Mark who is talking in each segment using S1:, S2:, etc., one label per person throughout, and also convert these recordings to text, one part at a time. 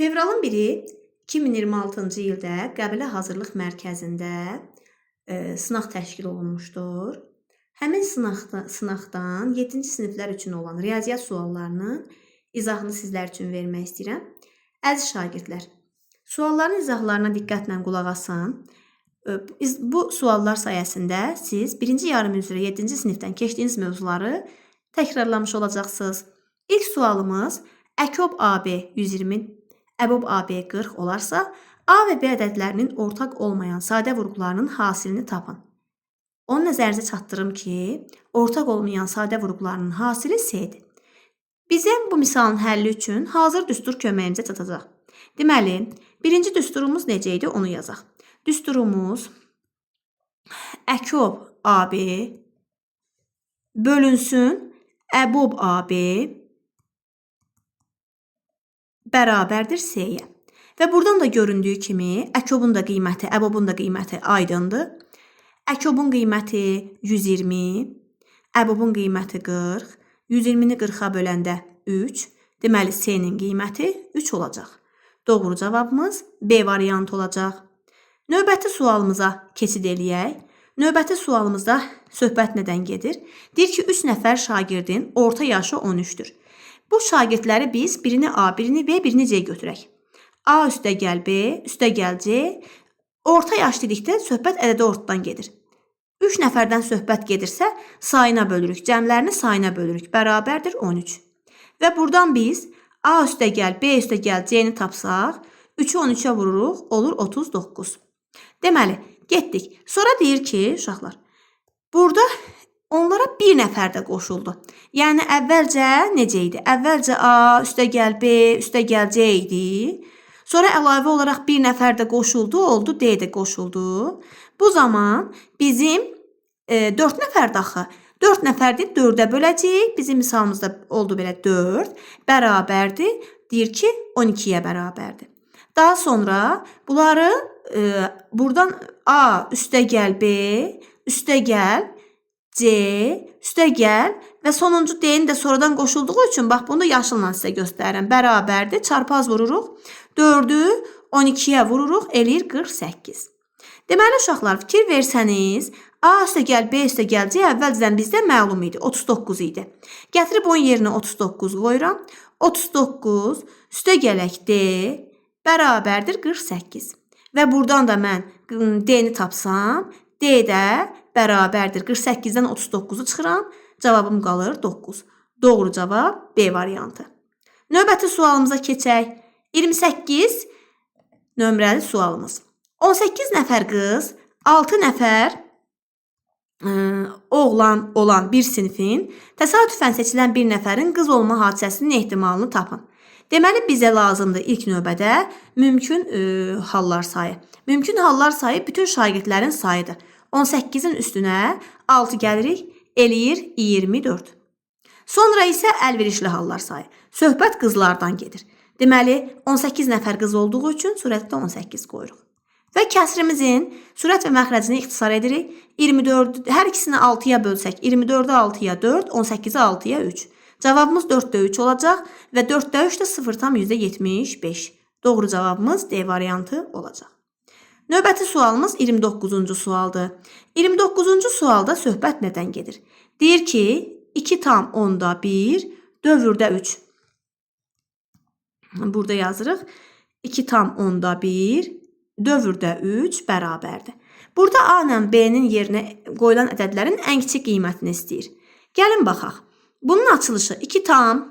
S1: Fevralın 1-i 2026-cı ildə Qəbələ Hazırlıq Mərkəzində sınaq təşkil olunmuşdur. Həmin sınaqdan 7-ci siniflər üçün olan riyaziyyat suallarının izahını sizlər üçün vermək istəyirəm. Əziz şagirdlər, sualların izahlarına diqqətlə qulaq asın. Bu suallar sayəsində siz 1-ci yarım il üzrə 7-ci sinifdən keçdiyiniz mövzuları təkrarlamış olacaqsınız. İlk sualımız Əkob AB 120, Əbob AB 40 olarsa, A və B ədədlərinin ortaq olmayan sadə vurğularının hasilini tapın. Onu nəzərinizə çatdırım ki, ortaq olmayan sadə vurğularının hasili S-dir. Bizim bu misalın həlli üçün hazır düstur köməyimizə çatacaq. Deməli, birinci düsturumuz necə idi, onu yazaq. Düsturumuz Əkob AB bölünsün Əbob AB bərabərdir S-yə. Və buradan da göründüyü kimi Əkobun da qiyməti, Əbobun da qiyməti aydındır. Əkobun qiyməti 120, Əbobun qiyməti 40, 120-ni 40-a böləndə 3, deməli S-nin qiyməti 3 olacaq. Doğru cavabımız B variantı olacaq. Növbəti sualımıza keçid eləyək. Növbəti sualımızda söhbət nədən gedir? Deyir ki, 3 nəfər şagirdin orta yaşı 13-dür. Bu şagirdləri biz birini A, birini B, birini C götürək. A üstəgəl B, üstəgəl C. Orta yaş dedikdə söhbət ədədi ortadan gedir. 3 nəfərdən söhbət gedirsə sayına bölürük, cəmlərini sayına bölürük. Bərabərdir 13. Və buradan biz A üstəgəl B üstəgəl C-ni tapsaq, 3-ü 13-ə vururuq, olur 39. Deməli, getdik. Sonra deyir ki, uşaqlar, burada onlara bir nəfər də qoşuldu. Yəni, əvvəlcə necə idi? Əvvəlcə A, üstəgəl B, üstəgəl C idi. Sonra əlavə olaraq bir nəfər də qoşuldu, oldu D də qoşuldu. Bu zaman bizim 4 nəfər daxı. 4 nəfərdir, 4-ə böləcəyik. Bizim misalımızda oldu belə 4. Bərabərdir. Deyir ki, 12-yə bərabərdir. Daha sonra bunları buradan A, üstəgəl B, üstəgəl C, üstəgəl və sonuncu D-ni də sonradan qoşulduğu üçün, bax, bunu da yaşılla sizə göstərirəm. Bərabərdir, çarpaz vururuq. 4-ü 12-yə vururuq, eləyir 48. Deməli, uşaqlar, fikir versəniz, A üstəgəl B üstəgəl C əvvəlcədən bizdə məlum idi, 39 idi. Gətirib onun yerinə 39 qoyuram. 39 üstəgələk D bərabərdir 48. Və buradan da mən D-ni tapsam, D də bərabərdir 48-dən 39-u çıxıram. Cavabım qalır 9. Doğru cavab B variantı. Növbəti sualımıza keçək. 28 nömrəli sualımız. 18 nəfər qız, 6 nəfər oğlan olan bir sinifin təsadüfən seçilən bir nəfərin qız olma hadisəsinin ehtimalını tapın. Deməli, bizə lazımdır ilk növbədə mümkün hallar sayı. Mümkün hallar sayı bütün şagirdlərin sayıdır. 18-in üstünə 6 gəlirik, eləyir 24. Sonra isə əlverişli hallar sayı. Söhbət qızlardan gedir. Deməli, 18 nəfər qız olduğu üçün surətdə 18 qoyuruq. Və kəsrimizin sürət və məxrəcini ixtisar edirik. 24, hər ikisini 6-ya bölsək, 24-ü 6-ya 4, 18-i 6-ya 3. Cavabımız 4-də 3 olacaq və 4-də 3 də 0,75. Doğru cavabımız D variantı olacaq. Növbəti sualımız 29-cu sualdır. 29-cu sualda söhbət nədən gedir? Deyir ki, 2,1 dövrdə 3. Burada yazırıq. 2,1 dövrdə 3 bərabərdir. Burada A ilə B-nin yerinə qoyulan ədədlərin ən kiçik qiymətini istəyir. Gəlin baxaq. Bunun açılışı 2 tam,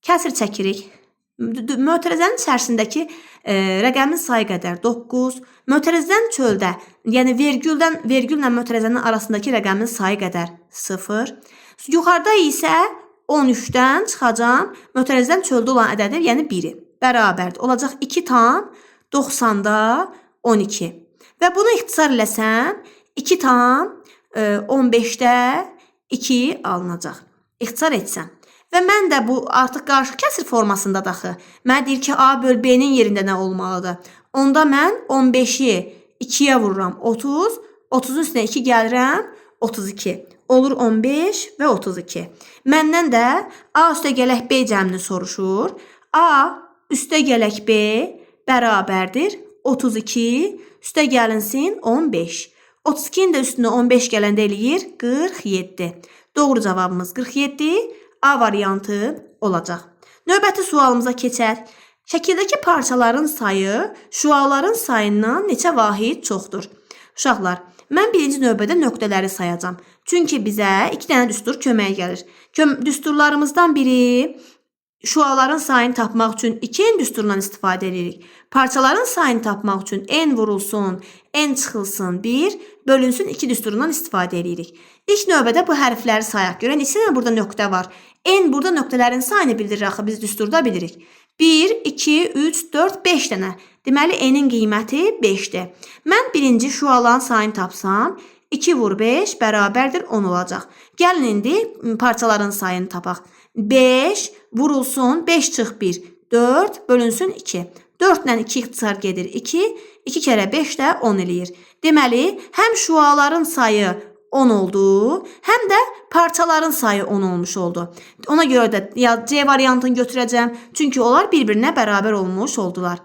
S1: kəsir çəkirik. Mötərizənin içərisindəki rəqəmin sayı qədər 9. Mötərizədən çöldə, yəni vergüllə mötərizənin arasındakı rəqəmin sayı qədər 0. Yuxarıda isə 13-dən çıxacam. Mötərizədən çöldə olan ədədir, yəni 1-i. Bərabərdir. Olacaq 2 tam 90-da 12. Və bunu ixtisar eləsəm 2 tam 15-də 2 alınacaq. İxtisar etsəm. Və mən də bu artıq qarşı kəsir formasında daxı. Mənə deyir ki, A böl B-nin yerində nə olmalıdır? Onda mən 15-i 2-yə vururam 30, 30-un üstünə 2 gəlirəm 32. Olur 15 və 32. Məndən də A üstəgələk B cəmini soruşur. A üstə gələk B bərabərdir 32, üstə gəlinsin 15. 32-nin də üstünə 15 gələndə eləyir 47. Doğru cavabımız 47, A variantı olacaq. Növbəti sualımıza keçək. Şəkildəki parçaların sayı şüaların sayından neçə vahid çoxdur? Uşaqlar, mən birinci növbədə nöqtələri sayacağam. Çünki bizə 2 dənə düstur köməyə gəlir. Düsturlarımızdan biri şüaların sayını tapmaq üçün 2n düsturundan istifadə edirik. Parçaların sayını tapmaq üçün n vurulsun, n çıxılsın 1, bölünsün 2 düsturundan istifadə edirik. İlk növbədə bu hərfləri sayaq. Görən neçə dənə burada nöqtə var. N burada nöqtələrin sayını bildirir axı biz düsturda bilirik. 1, 2, 3, 4, 5 dənə. Deməli n-in qiyməti 5-dir. Mən birinci şüaların sayını tapsam 2 vur 5 bərabərdir 10 olacaq. Gəlin indi parçaların sayını tapaq. 5 vurulsun 5 çıx 1, 4 bölünsün 2. 4 ilə 2 ixtisar gedir 2, 2 kərə 5 də 10 eləyir. Deməli, həm şüaların sayı 10 oldu, həm də parçaların sayı 10 olmuş oldu. Ona görə də C variantını götürəcəm, çünki onlar bir-birinə bərabər olmuş oldular.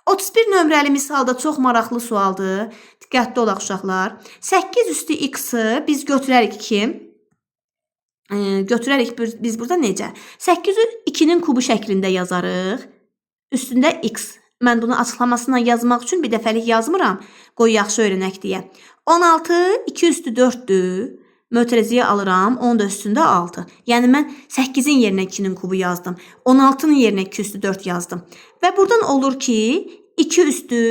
S1: 31 nömrəli misalda çox maraqlı sualdır. Diqqətli olaq uşaqlar. 8 üstü x-ı biz götürərik ki, biz burada necə? 8-ü 2-nin kubu şəklində yazarıq. Üstündə x. Mən bunu açıqlamasından yazmaq üçün bir dəfəlik yazmıram. Qoy yaxşı öyrənək deyə. 16 2 üstü 4-dür. Mötərizəyə alıram. 10 da üstündə 6. Yəni mən 8-in yerinə 2-nin kubu yazdım. 16-nın yerinə 2 üstü 4 yazdım. Və buradan olur ki 2 üstü,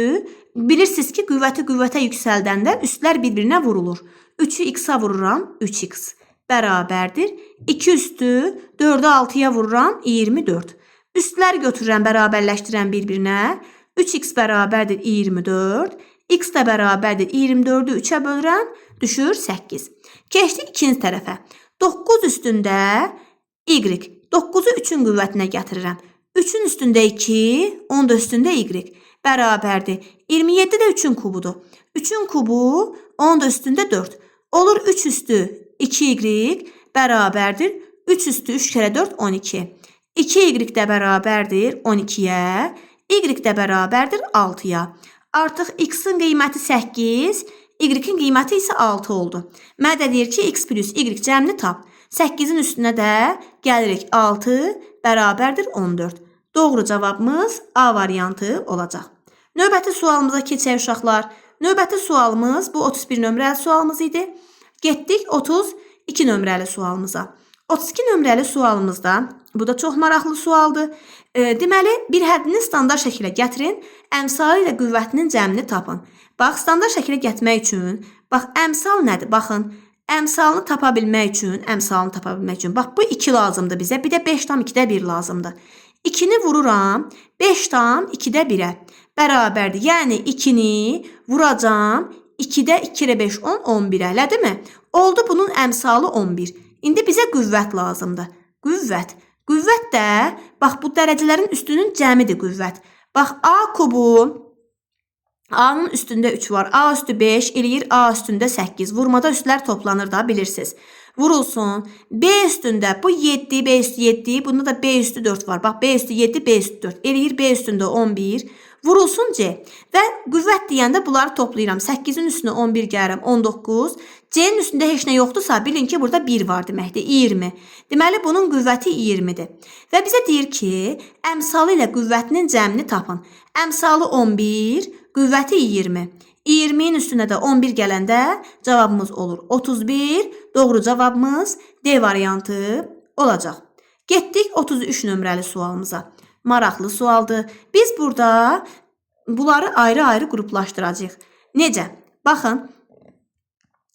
S1: bilirsiniz ki qüvvətə yüksəldəndə üstlər bir-birinə vurulur. 3-ü x-a vururam 3x bərabərdir. 2 üstü 4-ü 6-ya vururam 24. Üstlər götürürəm, bərabərləşdirəm bir-birinə. 3x bərabərdir 24. X də bərabərdir 24-ü 3-ə bölürəm, düşür 8. Keçdik ikinci tərəfə. 9 üstündə y. 9-u 3-ün qüvvətinə gətirirəm. 3-ün üstündə 2, 10 da üstündə y. Bərabərdir. 27 də 3-ün kubudur. 3-ün kubu 10 da üstündə 4. Olur 3 üstü 2y bərabərdir. 3 üstü 3 kərə 4, 12. 2y də bərabərdir 12-yə. Y də bərabərdir 6-ya. Artıq x-in qiyməti 8, y-in qiyməti isə 6 oldu. Mənə də deyir ki, x plus y cəmini tap. 8-in üstünə də gəlirik 6 bərabərdir 14. Doğru cavabımız A variantı olacaq. Növbəti sualımıza keçək uşaqlar. Növbəti sualımız bu 31 nömrəli sualımız idi. Getdik 32 nömrəli sualımıza. 32 nömrəli sualımızda, bu da çox maraqlı sualdır. Deməli, bir həddini standart şəkilə gətirin, əmsalı ilə qüvvətinin cəmini tapın. Bax, standart şəkilə gətirmək üçün, bax, əmsal nədir? Baxın, əmsalını tapa bilmək üçün, bax, bu 2 lazımdır bizə, bir də 5/2-də 1 lazımdır. 2-ni vururam, 5/2-də 1-ə bərabərdir. Yəni, 2-ni vuracam, 2-də 2 kərə 5, 10, 11-ə, elədir mi? Oldu bunun əmsalı 11. İndi bizə qüvvət lazımdır. Qüvvət də, bax, bu dərəcələrin üstünün cəmidir qüvvət. Bax, A kubu, A-nın üstündə 3 var. A üstü 5 eləyir, A üstündə 8. Vurmada üstlər toplanır da, bilirsiniz. Vurulsun. B üstündə, bu 7, B üstü 7, bunda da B üstü 4 var. Bax, B üstü 7, B üstü 4. Eləyir, B üstündə 11. Vurulsun C. Və qüvvət deyəndə bunları toplayıram. 8-in üstünə 11 gəlirəm, 19. C-nin üstündə heç nə yoxdursa, bilin ki, burada 1 var deməkdir, 20. Deməli, bunun qüvvəti 20-dir. Və bizə deyir ki, əmsalı ilə qüvvətinin cəmini tapın. Əmsalı 11, qüvvəti 20. 20-in üstünə də 11 gələndə cavabımız olur 31. Doğru cavabımız D variantı olacaq. Getdik 33 nömrəli sualımıza. Maraqlı sualdır. Biz burada bunları ayrı-ayrı qruplaşdıracağıq. Necə? Baxın,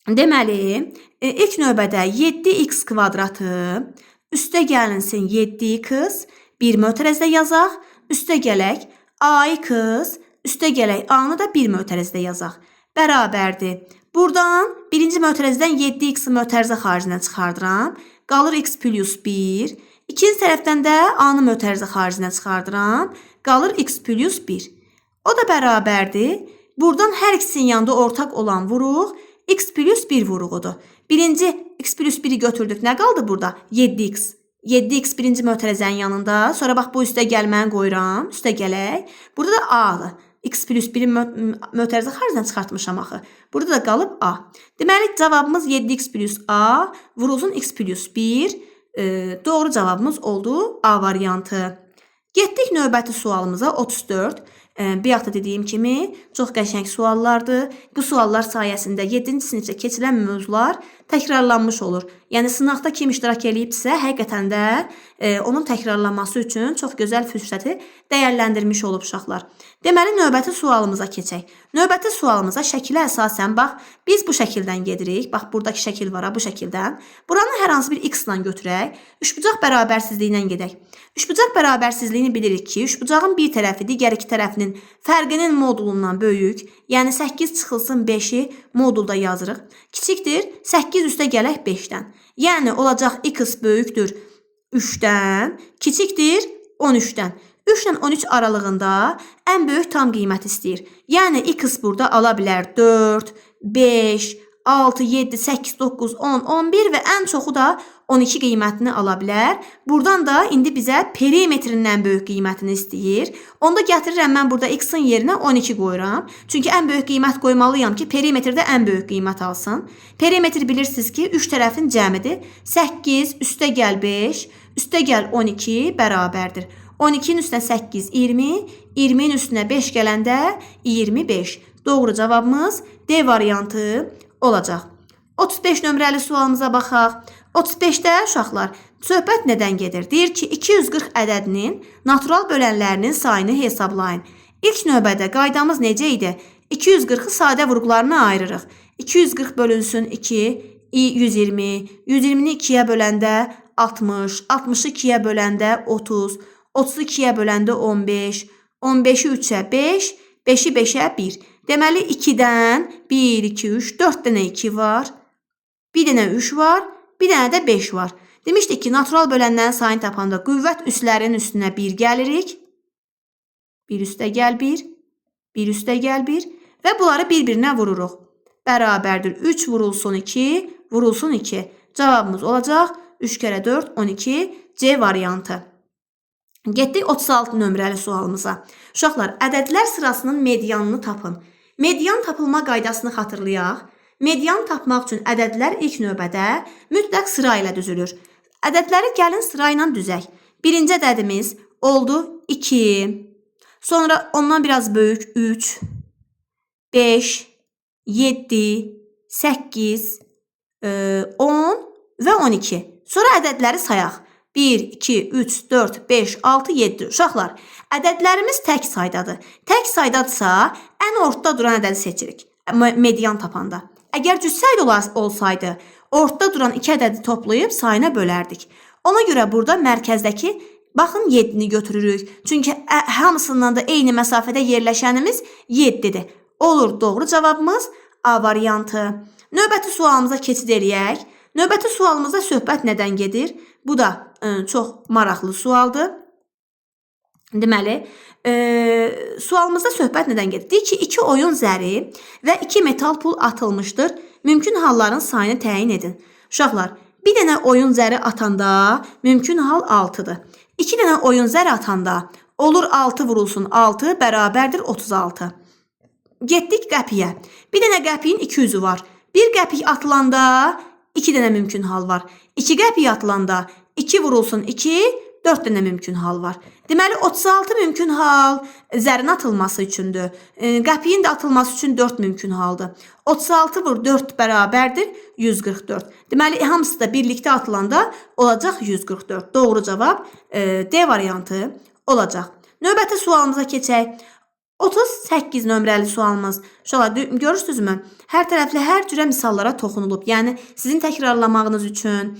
S1: deməli, ilk növbədə 7x kvadratı, üstə gəlinsin 7x, bir mötərəzdə yazaq, üstə gələk a-x, üstə gələk a-nı da bir mötərəzdə yazaq. Bərabərdir. Buradan birinci mötərəzdən 7x mötərizə xaricinə çıxardıram. Qalır x plus 1. İkinci tərəfdən də a-nı mötərizə xaricinə çıxardıram. Qalır x plus 1. O da bərabərdir. Buradan hər ikisinin yanında ortaq olan vuruq x plus 1 vuruğudur. Birinci x plus 1-i götürdük. Nə qaldı burada? 7x. 7x birinci mötərizənin yanında. Sonra bax bu üstə gəlməni qoyuram. Üstə gələk. Burada da A-dır. X plus 1-in mötərizə xaricdən çıxartmışam axı. Burada da qalıb A. Deməli cavabımız 7x plus A vurulsun x plus 1. Doğru cavabımız oldu A variantı. Getdik növbəti sualımıza 34. Bayaq dediyim kimi çox qəşəng suallardır. Bu suallar sayəsində 7-ci sinifdə keçilən mövzular təkrarlanmış olur. Yəni sınaqda kim iştirak edibsə, həqiqətən də onun təkrarlanması üçün çox gözəl fürsəti dəyərləndirmiş olub uşaqlar. Deməli növbəti sualımıza keçək. Növbəti sualımıza şəkilə əsasən bax, biz bu şəkildən gedirik. Bax buradakı şəkil var ha, bu şəkildən. Buranı hər hansı bir x ilə götürək. Üçbucaq bərabərsizliyi ilə gedək. Üçbucaq bərabərsizliyini bilirik ki, üçbucağın bir tərəfi digər iki tərəfinin fərqinin modulundan böyük. Yəni 8 çıxılsın 5-i modulda yazırıq. Kiçikdir 8 üstə gələk 5-dən. Yəni olacaq x böyükdür 3-dən, kiçikdir 13-dən. 3 ilə 13 aralığında ən böyük tam qiymət istəyir. Yəni x burada ala bilər 4, 5, 6, 7, 8, 9, 10, 11 və ən çoxu da 12 qiymətini ala bilər. Buradan da indi bizə perimetrindən böyük qiymətini istəyir. Onda gətirirəm mən burada x-in yerinə 12 qoyuram. Çünki ən böyük qiymət qoymalıyam ki, perimetrdə ən böyük qiymət alsın. Perimetr bilirsiniz ki, 3 tərəfin cəmidir. 8 üstə gəl 5, üstə gəl 12 bərabərdir. 12-nin üstünə 8, 20, 20-nin üstünə 5 gələndə 25. Doğru cavabımız D variantı olacaq. 35 nömrəli sualımıza baxaq. 35-də uşaqlar söhbət nədən gedir? Deyir ki, 240 ədədinin natural bölənlərinin sayını hesablayın. İlk növbədə qaydamız necə idi? 240-ı sadə vurğularına ayırırıq. 240 bölünsün 2, 120, 120-ni 2-yə böləndə 60, 60-ı 2-yə böləndə 30, 30-u 2-yə böləndə 15, 15-i 3-ə 5, 5-i 5-ə 1. Deməli 2-dən 1, 2, 3, 4 dənə 2 var, bir dənə 3 var, bir dənə də 5 var. Demişdik ki, natural bölənlərin sayını tapanda qüvvət üslərinin üstünə 1 gəlirik. 1 üstə gəl 1, 1 üstə gəl 1 və bunları bir-birinə vururuq. Bərabərdir 3 vurulsun 2, vurulsun 2. Cavabımız olacaq 3 kərə 4, 12, C variantı. Getdik 36 nömrəli sualımıza. Uşaqlar, ədədlər sırasının medianını tapın. Median tapılma qaydasını xatırlayaq. Median tapmaq üçün ədədlər ilk növbədə mütləq sıra ilə düzülür. Ədədləri gəlin sıra ilə düzək. Birinci ədədimiz oldu 2, sonra ondan biraz böyük 3, 5, 7, 8, 10 və 12. Sonra ədədləri sayaq. 1, 2, 3, 4, 5, 6, 7. Uşaqlar, ədədlərimiz tək saydadır. Tək saydadırsa, ən ortada duran ədədi seçirik. Median tapanda. Əgər cütsaydı olsaydı, ortada duran 2 ədədi toplayıb sayına bölərdik. Ona görə burada mərkəzdəki, baxın 7-ni götürürük. Çünki hamısından da eyni məsafədə yerləşənimiz 7-dir. Olur, doğru cavabımız A variantı. Növbəti sualımıza keçid eləyək. Növbəti sualımızda söhbət nədən gedir? Bu da çox maraqlı sualdır. Deməli, sualımızda söhbət nədən gedir? Deyir ki, 2 oyun zəri və 2 metal pul atılmışdır. Mümkün halların sayını təyin edin. Uşaqlar, bir dənə oyun zəri atanda mümkün hal 6-dır. 2 dənə oyun zəri atanda olur 6 vurulsun 6 bərabərdir 36. Getdik qəpiyə. Bir dənə qəpiyin 200-ü var. Bir qəpik atılanda 2 dənə mümkün hal var. 2 qəpik atılanda 2 vurulsun 2, 4 dənə mümkün hal var. Deməli, 36 mümkün hal zərin atılması üçündür. Qəpiyin də atılması üçün 4 mümkün haldır. 36 vur 4 bərabərdir 144. Deməli, hamısı da birlikdə atılanda olacaq 144. Doğru cavab D variantı olacaq. Növbəti sualımıza keçək. 38 nömrəli sualımız. Uşaqlar, görürsünüzmü? Hər tərəfli hər cürə misallara toxunulub. Yəni, sizin təkrarlamağınız üçün,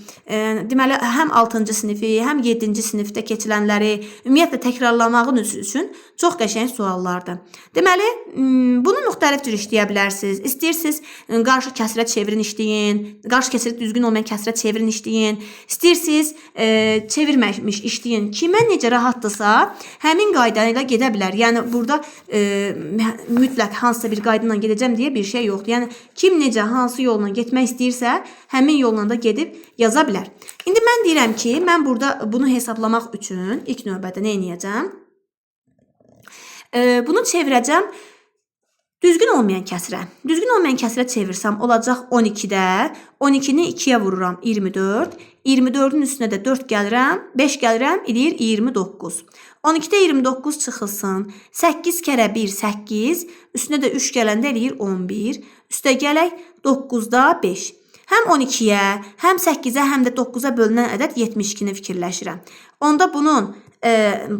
S1: deməli, həm 6-cı sinifi, həm 7-ci sinifdə keçilənləri, ümumiyyətlə təkrarlamağınız üçün çox qəşəng suallardır. Deməli, bunu müxtəlif cür işləyə bilərsiniz. İstəyirsiniz, qarşı kəsrə çevirin işləyin, qarşı kəsrə düzgün olmayan kəsrə çevirin işləyin, istəyirsiniz, çevirməmiş işləyin. Kimə necə rahatdırsa, həmin qayda ilə gedə bilər. Yəni, burada mütləq hansısa bir qayda ilə gedəcəm deyə bir şey yoxdur. Yəni kim necə hansı yolla getmək istəyirsə, həmin yolla da gedib yaza bilər. İndi mən deyirəm ki, mən burada bunu hesablamaq üçün ilk növbədə nə edəcəm? Bunu çevirəcəm düzgün olmayan kəsrə. Düzgün olmayan kəsrə çevirsəm olacaq 12-də. 12-ni 2-yə vururam 24. 24-ün üstünə də 4 gəlirəm. 5 gəlirəm, edir 29. 12-də 29 çıxılsın. 8 kərə 1, 8. Üstünə də 3 gələndə edir 11. Üstə gələk 9-da 5. Həm 12-yə, həm 8-ə, həm də 9-a bölünən ədəd 72-ni fikirləşirəm. Onda bunun,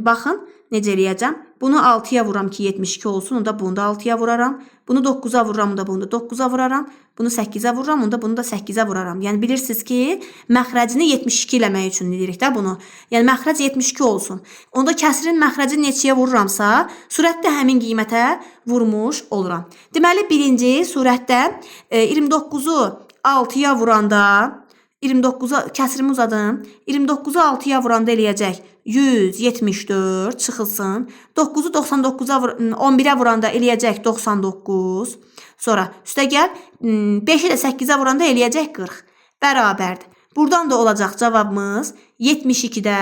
S1: baxın, necə eləyəcəm? Bunu 6-ya vuram ki 72 olsun, onda bunu da 6-ya vuraram. Bunu 9-a vuram, onda bunu da 9-a vuraram. Bunu 8-ə vuram, onda bunu da 8-ə vuraram. Yəni bilirsiniz ki, məxrəcini 72 eləmək üçün deyirik də bunu. Yəni məxrəc 72 olsun. Onda kəsrin məxrəcini neçəyə vururamsa, surətdə həmin qiymətə vurmuş oluram. Deməli, birinci surətdə 29-u 6-ya vuranda, 29-a kəsrimi uzadım. 29-u 6-ya vuranda eləyəcək 174 çıxılsın. 9-u 99-a 11-ə vuranda eləyəcək 99. Sonra üstə gəl 5-i də 8-ə vuranda eləyəcək 40. Bərabərdir. Buradan da olacaq cavabımız 72-də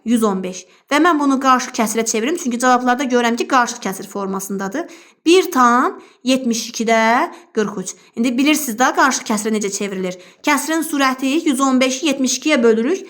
S1: 115. Və mən bunu qarşı kəsrə çevirim. Çünki cavablarda görürəm ki, qarşı kəsir formasındadır. 1 tam 72-də 43. İndi bilirsiniz də qarşı kəsrə necə çevrilir. Kəsrin surəti 115-i 72-yə bölürük.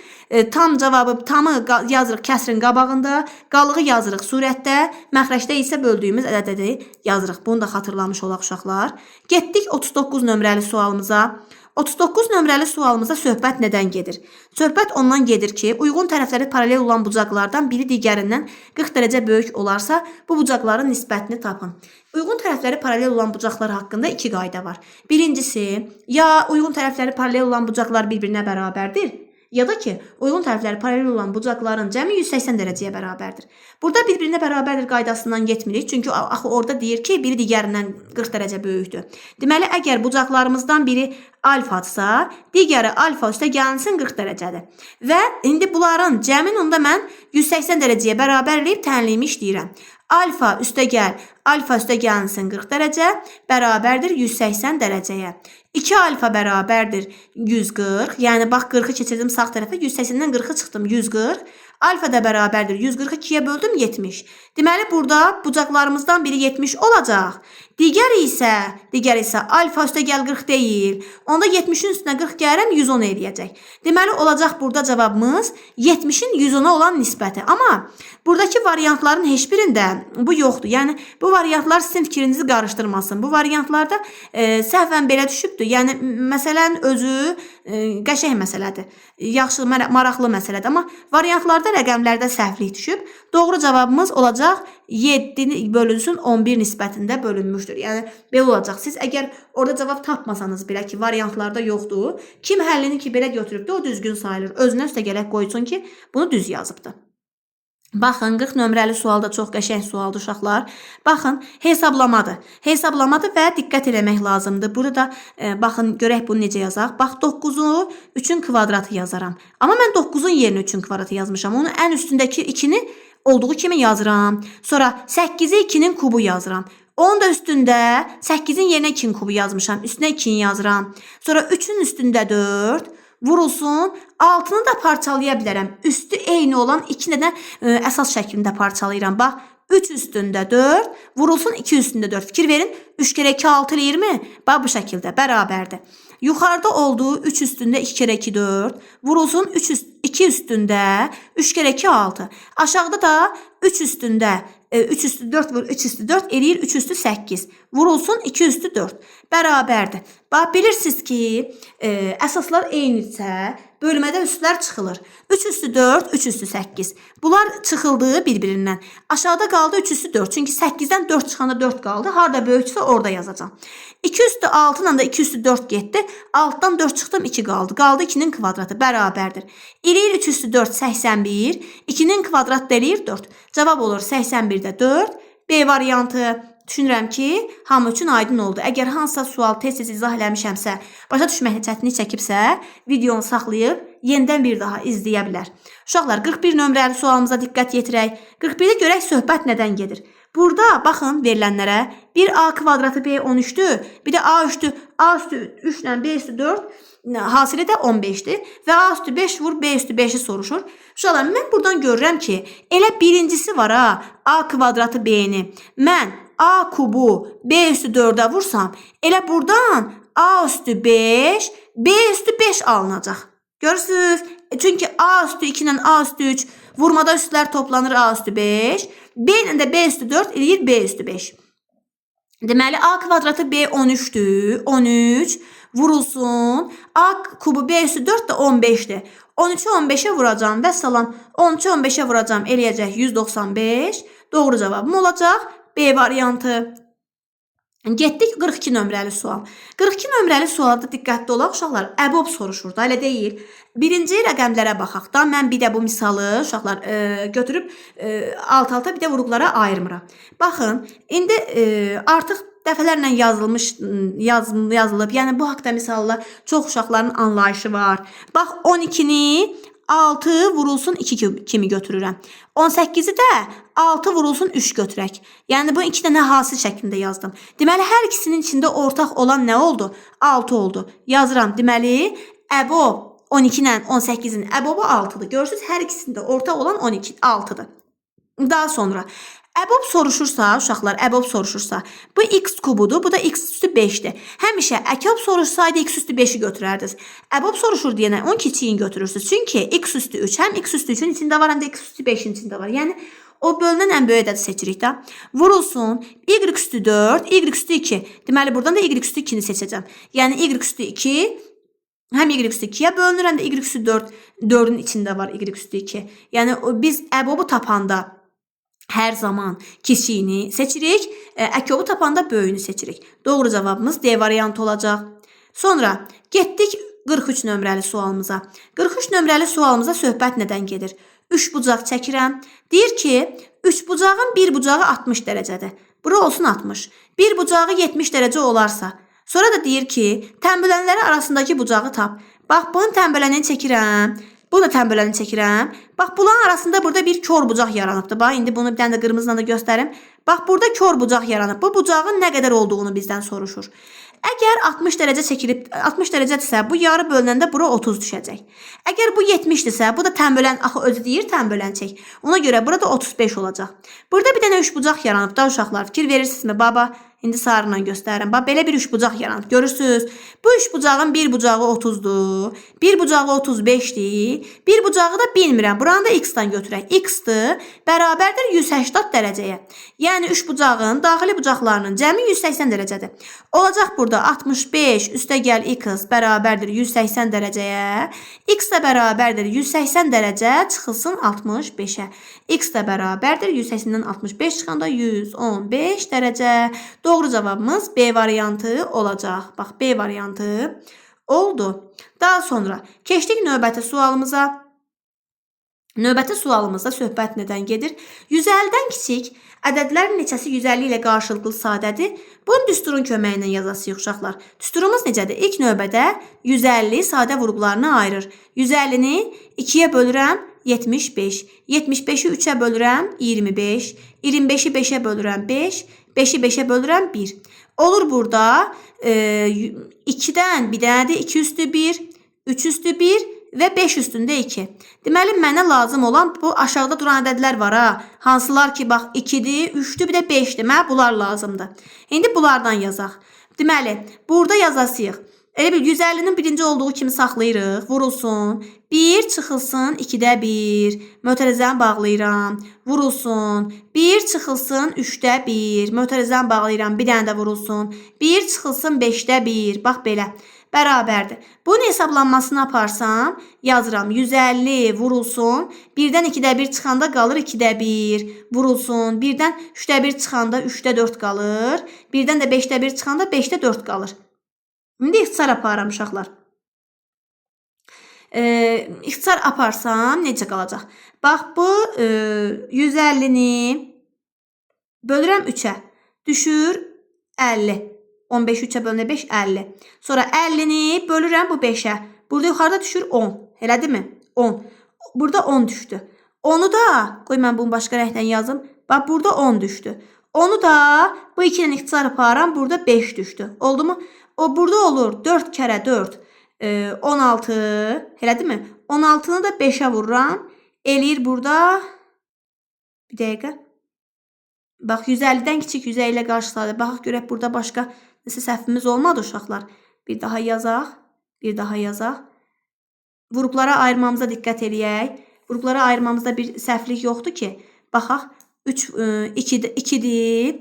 S1: Tam cavabı tamı yazırıq kəsrin qabağında. Qalığı yazırıq surətdə. Məxrəcdə isə böldüyümüz ədədi yazırıq. Bunu da xatırlamış olaq uşaqlar. Getdik 39 nömrəli sualımıza. 39 nömrəli sualımızda söhbət nədən gedir? Söhbət ondan gedir ki, uyğun tərəfləri paralel olan bucaqlardan biri digərindən 40 dərəcə böyük olarsa, bu bucaqların nisbətini tapın. Uyğun tərəfləri paralel olan bucaqlar haqqında iki qayda var. Birincisi, ya uyğun tərəfləri paralel olan bucaqlar bir-birinə bərabərdir, ya da ki, uyğun tərəfləri paralel olan bucaqların cəmi 180 dərəcəyə bərabərdir. Burada bir-birinə bərabərdir qaydasından getmirik. Çünki axı orada deyir ki, biri digərindən 40 dərəcə böyükdür. Deməli, əgər bucaqlarımızdan biri alfadsa, digəri alfa üstə gəlinsin 40 dərəcədir. Və indi bunların cəmin onda mən 180 dərəcəyə bərabər eləyib tənliyimi işləyirəm. Alfa üstə gəlinsin 40 dərəcə bərabərdir 180 dərəcəyə. 2 alfa bərabərdir 140. Yəni, bax, 40-ı keçirdim sağ tərəfə, 180-dən 40-ı çıxdım 140. Alfa da bərabərdir 140-ı 2-yə böldüm 70. Deməli, burada bucaqlarımızdan biri 70 olacaq. Digəri isə alfa üstə gəl 40 deyil. Onda 70-in üstünə 40 gəlirəm 110 eləyəcək. Deməli, olacaq burada cavabımız 70-in 110-a olan nisbəti. Amma buradakı variantların heç birində bu yoxdur. Yəni, bu variantlar sizin fikrinizi qarışdırmasın. Bu variantlarda səhvən belə düşübdür. Yəni, məsələnin özü qəşəng məsələdir. Yaxşı, maraqlı məsələdir. Amma variantlarda rəqəmlərdə səhvlik düşüb. Doğru cavabımız olacaq 7 bölünsün 11 nisbətində bölünmüşdür. Yəni, belə olacaq. Siz əgər orada cavab tapmasanız belə ki, variantlarda yoxdur, kim həllini ki, belə götürübdür, o düzgün sayılır. Özünə üstə gələk qoysun ki, bunu düz yazıbdır. Baxın, 40 nömrəli sualda çox qəşəng sualdır uşaqlar. Baxın, hesablamadır. Hesablamadır və diqqət eləmək lazımdır. Burada, baxın, görək bunu necə yazaq. Bax, 9-u 3-ün kvadratı yazaram. Amma mən 9-un yerinə 3-ün kvadratı yazmışam. Onun ən üstündəki 2-ni olduğu kimi yazıram. Sonra 8-i 2-nin kubu yazıram. Onun da üstündə 8-in yerinə 2-nin kubu yazmışam. Üstünə 2-ni yazıram. Sonra 3-ün üstündə 4 vurulsun. 6-nı da parçalaya bilərəm. Üstü eyni olan 2 dənə əsas şəklində parçalayıram. Bax, 3 üstündə 4 vurulsun 2 üstündə 4. Fikir verin. 3 kərə 2 6 eləyir mi? Bax, bu şəkildə bərabərdir. Yuxarıda olduğu 3 üstündə 2 kərə 2 4 vurulsun 2 üstündə 3 kərə 2 6. Aşağıda da 3 üstündə 3 üstü 4 vur 3 üstü 4 eləyir 3 üstü 8. Vurulsun 2 üstü 4. Bərabərdir. Bax, bilirsiniz ki, əsaslar eynidirsə, bölmədə üstlər çıxılır. 3 üstü 4, 3 üstü 8. Bunlar çıxıldığı bir-birindən. Aşağıda qaldı 3 üstü 4. Çünki 8-dən 4 çıxanda 4 qaldı. Harada böyüksə orada yazacağım. 2 üstü 6 ilə də 2 üstü 4 getdi. 6-dan 4 çıxdım 2 qaldı. Qaldı 2-nin kvadratı bərabərdir. Eləyir 3 üstü 4 81. 2-nin kvadratı da eləyir 4. Cavab olur 81-də 4. B variantı. Düşünürəm ki, hamı üçün aydın oldu. Əgər hansısa sual tez-tez izah eləmişəmsə, başa düşməkdə çətinlik çəkibsə, videonu saxlayıb yenidən bir daha izləyə bilər. Uşaqlar, 41 nömrəli sualımıza diqqət yetirək. 41-də görək söhbət nədən gedir? Burada baxın verilənlərə. Bir A kvadratı B 13-dür. Bir də A üstü 3 ilə B üstü 4. Hasili də 15-dir. Və A üstü 5 vur B üstü 5-i soruşur. Uşaqlar, mən buradan görürəm ki, elə birincisi var ha, A kvadratı B-ni. Mən A kubu B üstü 4-ə vursam, elə buradan A üstü 5, B üstü 5 alınacaq. Görürsünüz? Çünki A üstü 2 ilə A üstü 3 vurmada üstlər toplanır A üstü 5. B ilə də B üstü 4 eləyir B üstü 5. Deməli, A kvadratı B 13-dür. 13 vurulsun. A kubu B üstü 4 də 15-dir. 13-ü 15-ə vuracam və salam. 13-ü 15-ə vuracam, eləyəcək 195. Doğru cavabım olacaq B variantı. Getdik 42 nömrəli sual. 42 nömrəli sualda diqqətli olaq uşaqlar. Əbob soruşur da, elə deyil. Birinci rəqəmlərə baxaq da. Mən bir də bu misalı uşaqlar götürüb alt-alta bir də vurğulara ayırmıram. Baxın, indi artıq dəfələrlə yazılıb. Yəni bu haqda misallar çox uşaqların anlayışı var. Bax 12-ni 6 vurulsun 2 kimi götürürəm. 18-i də 6 vurulsun 3 götürək. Yəni bu iki dənə hasil şəklində yazdım. Deməli, hər ikisinin içində ortaq olan nə oldu? 6 oldu. Yazıram. Deməli, əbob 12 ilə 18-in əbobu 6-dır. Görürsünüz, hər ikisində ortaq olan 12, 6-dır. Daha sonra əbob soruşursa, uşaqlar, əbob soruşursa, bu x kubudur, bu da x üstü 5-dir. Həmişə əkob soruşsaydı x üstü 5-i götürərdiniz. Əbob soruşur deyənə 10 kiçiyin götürürsünüz. Çünki x üstü 3 həm x üstü 3-ün içində var, həm də x üstü 5-in içində var. Yəni o bölünən ən böyük ədədi seçirik də. Vurulsun y üstü 4, y üstü 2. Deməli, buradan da y üstü 2-ni seçəcəm. Yəni y üstü 2 həm y üstü 2-yə bölünür, həm də y üstü 4, 4-ün içində var y üstü 2. Yəni biz əbobu tapanda hər zaman kiçiyini seçirik, əkobu tapanda böyüyünü seçirik. Doğru cavabımız D variantı olacaq. Sonra getdik 43 nömrəli sualımıza. 43 nömrəli sualımıza söhbət nədən gedir? 3 bucaq çəkirəm. Deyir ki, 3 bucağın bir bucağı 60 dərəcədir. Bura olsun 60. Bir bucağı 70 dərəcə olarsa. Sonra da deyir ki, tənbölənləri arasındakı bucağı tap. Bax, bunun tənbölənini çəkirəm. Bunu da tənböləni çəkirəm. Bax, bunların arasında burada bir kör bucaq yaranıbdır. Bax, indi bunu bir dənə də qırmızıdan da göstərim. Bax, burada kör bucaq yaranıb. Bu bucağın nə qədər olduğunu bizdən soruşur. Əgər 60 dərəcə çəkilib, 60 dərəcədirsə, bu yarı bölünəndə bura 30 düşəcək. Əgər bu 70-dirsə, bu da tənbölən, axı özü deyir tənbölən çək. Ona görə burada 35 olacaq. Burada bir dənə 3 bucaq yaranıb da uşaqlar. Fikir verirsinizmi baba? İndi sarıyla göstərirəm. Bax, belə bir 3 bucaq yaranıb. Görürsünüz? Bu 3 bucağın bir bucağı 30-dur. Bir bucağı 35-dir. Bir bucağı da bilmirəm. Buranı da x-dan götürək. X-dır. Bərabərdir 180 dərəcəyə. Yəni 3 bucağın daxili bucaqlarının cəmi 180 dərəcədir. Olacaq burada 65 üstə gəl x bərabərdir 180 dərəcəyə. X də bərabərdir 180 dərəcə çıxılsın 65-ə. X də bərabərdir 180-dən 65 çıxanda 115 dərəcə. Doğru cavabımız B variantı olacaq. Bax, B variantı oldu. Daha sonra keçdik növbəti sualımıza. Növbəti sualımızda söhbət nədən gedir? 150-dən kiçik ədədlərin neçəsi 150 ilə qarşılıqlı sadədir? Bunu düsturun köməyi ilə yazasıyıq uşaqlar. Düsturumuz necədir? İlk növbədə 150 sadə vurğularını ayırır. 150-ni 2-yə bölürəm 75. 75-i 3-ə bölürəm 25. 25-i 5-ə bölürəm 5. 5-i 5-ə bölürəm 1. Olur burada 2-dən bir dənədir 2 üstü 1, 3 üstü 1 və 5 üstündə 2. Deməli, mənə lazım olan bu aşağıda duran ədədlər var ha. Hansılar ki, bax 2-dir, 3-dür, bir də 5-dir. Mənə bunlar lazımdır. İndi bunlardan yazaq. Deməli, burada yazasıyıq. Elə bil 150-nin birinci olduğu kimi saxlayırıq. Vurulsun. 1 çıxılsın 2-də 1. Mötərizəni bağlayıram. Vurulsun. 1 çıxılsın 3-də 1. Mötərizəni bağlayıram. Bir dənə də vurulsun. 1 çıxılsın 5-də 1. Bax belə. Bərabərdir. Bunun hesablanmasını aparsam, yazıram 150 vurulsun. 1-dən 2-də 1 çıxanda qalır 2-də 1. Vurulsun. 1-dən 3-də 1 çıxanda 3-də 4 qalır. 1-dən də 5-də 1 çıxanda 5-də 4 qalır. İndi ixtisar aparam uşaqlar. İxtisar aparsam necə qalacaq? Bax, bu 150-ni bölürəm 3-ə. Düşür 50. 15 3-ə bölünə 5, 50. Sonra 50-ni bölürəm bu 5-ə. Bu Burada yuxarıda düşür 10. Elədirmi? 10. Burada 10 düşdü. Onu da, qoy mən bunu başqa rəngdən yazım. Bax, burada 10 düşdü. Onu da bu 2 ilə ixtisar aparam, burada 5 düşdü. Oldu mu? O burada olur 4 kərə 4, 16. Elədirmi? 16-nı da 5'ə vururam. Eləyir burada. Bir dəqiqə. Bax, 150-dən kiçik 150 ilə qarşıladı. Baxaq görək, burada başqa nəsə səhvimiz olmadı uşaqlar. Bir daha yazaq. Bir daha yazaq. Qruplara ayırmamıza diqqət eləyək. Qruplara ayırmamızda bir səhvlik yoxdur ki. Baxaq. 2'dir.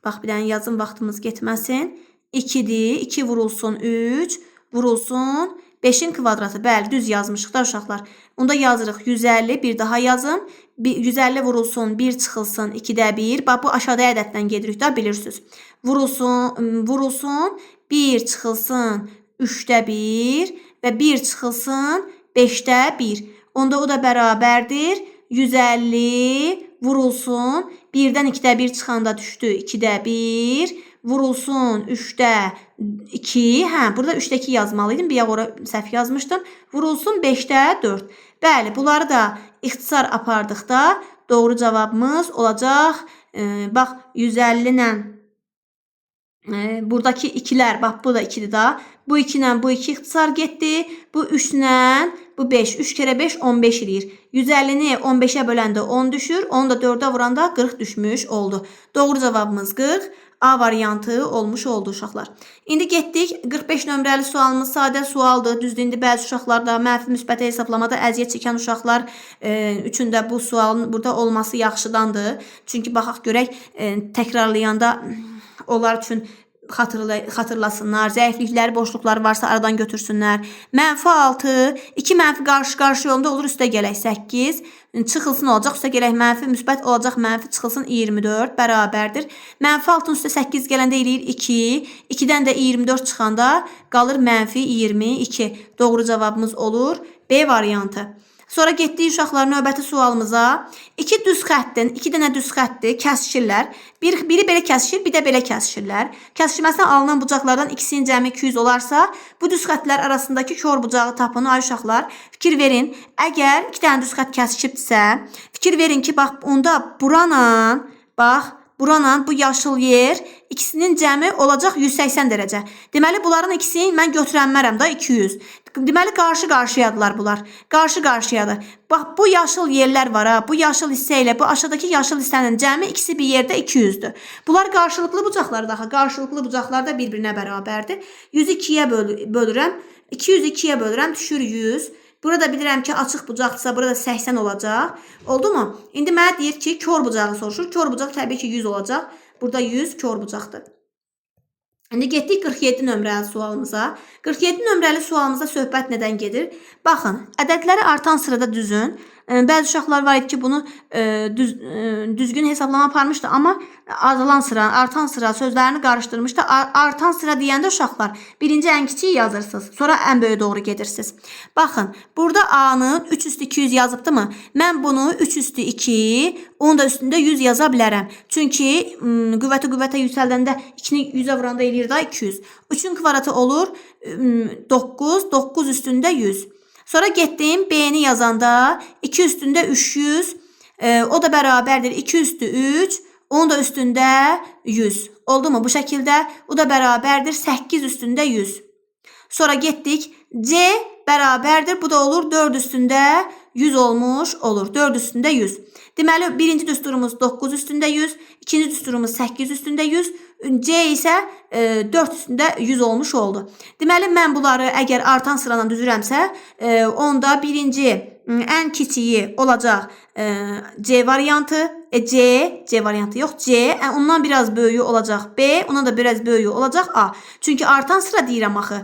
S1: Bax, bir dənə yazım, vaxtımız getməsin. 2'dir. 2 vurulsun 3. Vurulsun 5'in kvadratı. Bəli, düz yazmışıq da uşaqlar. Onda yazırıq 150. Bir daha yazım. 150 vurulsun 1 çıxılsın 2'də 1. Bax, bu aşağıda ədəddən gedirik də, bilirsiniz. Vurulsun 1 çıxılsın 3'də 1 və 1 çıxılsın 5'də 1. Onda o da bərabərdir. 150 vurulsun 1'dən 2'də 1 çıxanda düşdü 2'də 1. Vurulsun 3'də 2. Hə, burada 3'də 2 yazmalıydım. Bir ora səhv yazmışdım. Vurulsun 5'də 4. Bəli, bunları da ixtisar apardıqda doğru cavabımız olacaq. Bax, 150 ilə buradakı 2'lər, bax, bu da 2'dir da. Bu 2 ilə bu 2 ixtisar getdi. Bu 3 ilə bu 5. 3 kərə 5 15 edir. 150'ni 15'ə böləndə 10 düşür. Onu da 4'ə vuranda 40 düşmüş oldu. Doğru cavabımız 40. A variantı olmuş oldu uşaqlar. İndi getdik. 45 nömrəli sualımız sadə sualdır. Düzdür, indi bəzi uşaqlarda mənfi müsbətə hesablamada əziyyət çəkən uşaqlar üçün də bu sualın burada olması yaxşıdandır. Çünki baxaq görək, təkrarlayanda onlar üçün xatırlasınlar, zəiflikləri, boşluqları varsa aradan götürsünlər. Mənfi 6, 2 mənfi qarşı yolunda olur, üstə gələk 8, çıxılsın olacaq, üstə gələk mənfi müsbət olacaq, mənfi çıxılsın 24 bərabərdir. Mənfi 6-ın üstə 8 gələndə eləyir 2, 2-dən də 24 çıxanda qalır mənfi 22. Doğru cavabımız olur B variantı. Sonra getdik uşaqlar növbəti sualımıza. 2 düz xəttin, 2 dənə düz xətti kəsişirlər. Biri belə kəsişir, bir də belə kəsişirlər. Kəsişməsindən alınan bucaqlardan ikisinin cəmi 200 olarsa, bu düz xəttlər arasındakı kör bucağı tapın. Ay uşaqlar, fikir verin. Əgər 2 dənə düz xətt kəsişibdirsə, fikir verin ki, bax, onda buranın, bax, buranın bu yaşıl yer ikisinin cəmi olacaq 180 dərəcə. Deməli, bunların ikisini mən götürənmərəm da 200. Deməli, qarşı-qarşıyadılar bunlar. Qarşı-qarşıyadır. Bax, bu yaşıl yerlər var ha. Bu yaşıl hissə ilə bu aşağıdakı yaşıl hissənin cəmi ikisi bir yerdə 200'dür. Bunlar qarşılıqlı bucaqlar daha. Qarşılıqlı bucaqlar da bir-birinə bərabərdir. 100'ü 2'yə bölürəm. 200'ü 2'yə bölürəm, düşür 100. Burada bilirəm ki, açıq bucaqdırsa burada 80 olacaq. Oldu mu? İndi mənə deyir ki, kör bucağı soruşur. Kör bucaq təbii ki 100 olacaq. Burada 100 kör bucaqdır. İndi getdik 47 nömrəli sualımıza. 47 nömrəli sualımızda söhbət nədən gedir? Baxın, ədədləri artan sırada düzün. Bəzi uşaqlar var idi ki, bunu düzgün hesablama aparmışdı, amma azalan sıra, artan sıra sözlərini qarışdırmışdı. Artan sıra deyəndə uşaqlar birinci ən kiçiyi yazırsınız, sonra ən böyüyə doğru gedirsiniz. Baxın, burada A-nı 3 üstü 200 yazıbdı mı? Mən bunu 3 üstü 2, onun da üstündə 100 yaza bilərəm. Çünki qüvvətə yüksəldəndə 2'ni 100'ə vuranda eləyir da 200. 3'ün kvadratı olur 9, 9 üstündə 100. Sonra getdim B-ni yazanda 2 üstündə 300, o da bərabərdir 2 üstü 3, onun da üstündə 100. Oldu mu? Bu şəkildə o da bərabərdir 8 üstündə 100. Sonra getdik C bərabərdir, bu da olur 4 üstündə 100 olmuş olur. 4 üstündə 100. Deməli, birinci düsturumuz 9 üstündə 100, ikinci düsturumuz 8 üstündə 100, C isə 4 üstündə 100 olmuş oldu. Deməli, mən bunları əgər artan sıradan düzürəmsə, onda birinci ən kiçiyi olacaq C variantı, C variantı yox, C, ondan biraz böyüyü olacaq B, ondan da biraz böyüyü olacaq A. Çünki artan sıra deyirəm axı,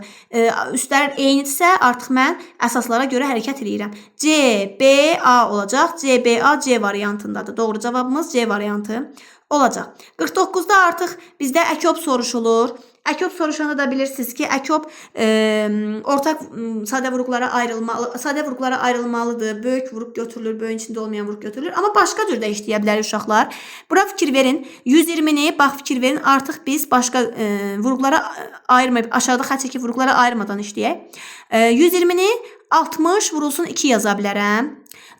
S1: üstlər eynidirsə artıq mən əsaslara görə hərəkət edirəm. C, B, A olacaq, C, B, A, C variantındadır. Doğru cavabımız C variantı olacaq. 49'da artıq bizdə əkob soruşulur. Əkob soruşanda da bilirsiniz ki, əkob ortaq sadə vuruqlara ayrılmalı, sadə vuruqlara ayrılmalıdır. Böyük vuruq götürülür, böyüyün içində olmayan vuruq götürülür. Amma başqa cür də işləyə bilərik uşaqlar. Bura fikir verin. 120-ni bax fikir verin. Artıq biz başqa vuruqlara ayırmayıb, aşağıda xətt çəkib vuruqlara ayırmadan işləyək. 120-ni 60 vurulsun 2 yaza bilərəm.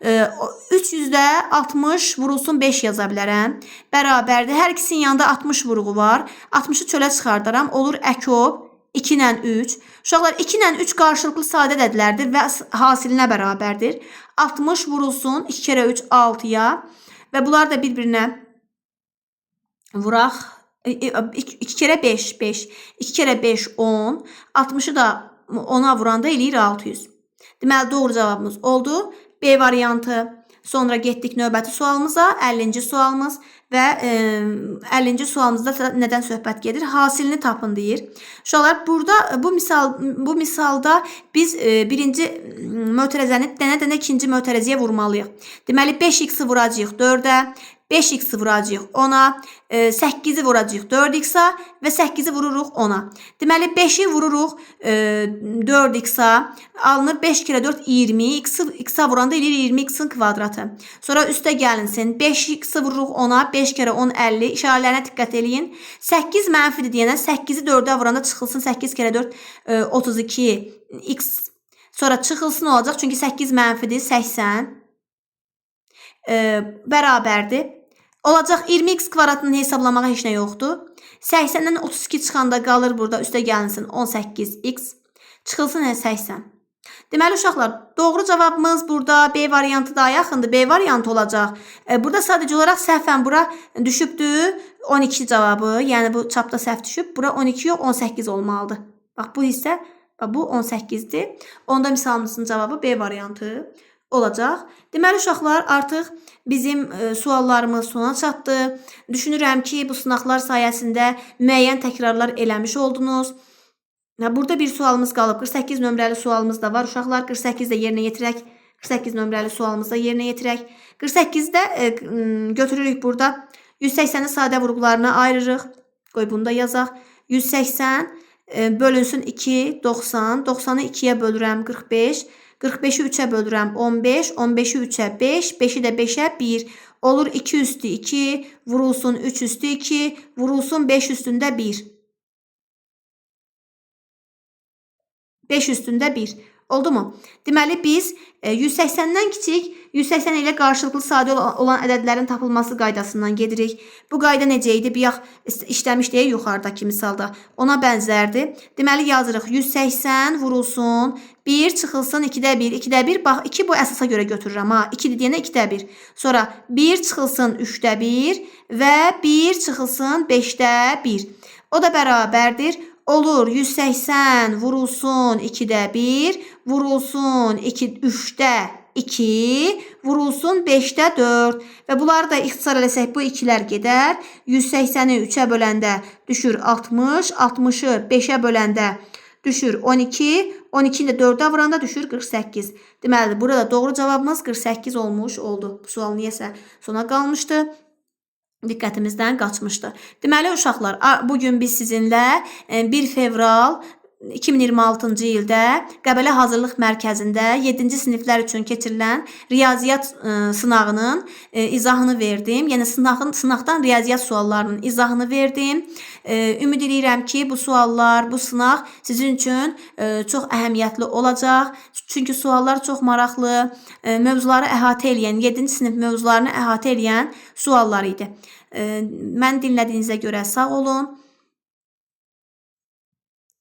S1: 300-də 60 vurulsun 5 yaza bilərəm. Bərabərdir. Hər ikisinin yanında 60 vuruğu var. 60-ı çölə çıxardaram. Olur əkob 2 ilə 3. Uşaqlar 2 ilə 3 qarşılıqlı sadə ədədlərdir və hasilinə bərabərdir. 60 vurulsun 2 kərə 3 6-ya və bunlar da bir-birinə vuraq. 2 kərə 5 5. 2 kərə 5 10. 60-ı da 10-a vuranda eləyir 600. Deməli doğru cavabımız oldu. B variantı. Sonra getdik növbəti sualımıza. 50-ci sualımız və 50-ci sualımızda nədən söhbət gedir? Hasilini tapın deyir. Uşaqlar burada bu misalda biz birinci mötərəzəni dənə-dənə ikinci mötərəziyə vurmalıyıq. Deməli 5x-i vuracağıq 4-ə. 5x-i vuracağıq 10-a, 8-i vuracağıq 4x-a və 8-i vururuq 10-a. Deməli 5-i vururuq 4x-a, alınır 5 kərə 4 20, x-a vuranda eləyir 20x-in kvadratı. Sonra üstə gəlinsin, 5x-i vururuq 10-a, 5 kərə 10 50, işarələrinə diqqət eləyin. 8 mənfidir deyənə 8-i 4-ə vuranda çıxılsın 8 kərə 4 32x. Sonra çıxılsın olacaq, çünki 8 mənfidir 80 bərabərdir. Olacaq 20x kvadratını hesablamağa heç nə yoxdur. 80-dən 32 çıxanda qalır burada, üstə gəlinsin 18x. Çıxılsın 80. Deməli uşaqlar, doğru cavabımız burada B variantı daha yaxındır. B variantı olacaq. Burada sadəcə olaraq səhvən bura düşübdür 12 cavabı. Yəni bu çapda səhv düşüb. Bura 12 yox 18 olmalıdır. Bax bu hissə, bu 18-dir. Onda misalımızın cavabı B variantı olacaq. Deməli uşaqlar, artıq bizim suallarımız sona çatdı. Düşünürəm ki, bu sınaqlar sayəsində müəyyən təkrarlar eləmiş oldunuz. Burada bir sualımız qalıb. 48 nömrəli sualımız da var. Uşaqlar 48 də yerinə yetirək. 48 nömrəli sualımızı da yerinə yetirək. 48-də götürürük burada. 180-i sadə vuruqlarına ayırırıq. Qoy bunu da yazaq. 180 bölünsün 2, 90. 90-ı 2-yə bölürəm 45. 45-i 3-ə bölürəm 15, 15-i 3-ə 5, 5-i də 5-ə 1. Olur 2 üstü 2, vurulsun 3 üstü 2, vurulsun 5 üstündə 1. 5 üstündə 1. Oldu mu? Deməli biz 180-dən kiçik, 180 ilə qarşılıqlı sadə olan ədədlərin tapılması qaydasından gedirik. Bu qayda necə idi? Bir işləmiş deyək yuxarıdakı misalda. Ona bənzərdir. Deməli yazırıq 180 vurulsun 1 çıxılsın 2-də 1. 2-də 1. Bax 2 bu əsasa görə götürürəm. 2 deyəndə 2-də 1. Sonra 1 çıxılsın 3-də 1 və 1 çıxılsın 5-də 1. O da bərabərdir. Olur 180 vurulsun 2-də 1, vurulsun 3-də 2, vurulsun 5-də 4. Və bunları da ixtisar eləsək bu 2-lər gedər. 180-i 3-ə böləndə düşür 60, 60-ı 5-ə böləndə düşür 12, 12-ni də 4-ə vuranda düşür 48. Deməli, burada doğru cavabımız 48 olmuş oldu. Bu sual niyəsə sona qalmışdı. Diqqətimizdən qaçmışdı. Deməli uşaqlar, bugün biz sizinlə 1 fevral 2026-cı ildə Qəbələ Hazırlıq Mərkəzində 7-ci siniflər üçün keçirilən riyaziyyat sınağının izahını verdim. Yəni sınaqdan riyaziyyat suallarının izahını verdim. Ümid edirəm ki, bu suallar, bu sınaq sizin üçün çox əhəmiyyətli olacaq. Çünki suallar çox maraqlı, mövzuları əhatə edən, 7-ci sinif mövzularını əhatə edən suallar idi. Mən dinlədiyinizə görə sağ olun.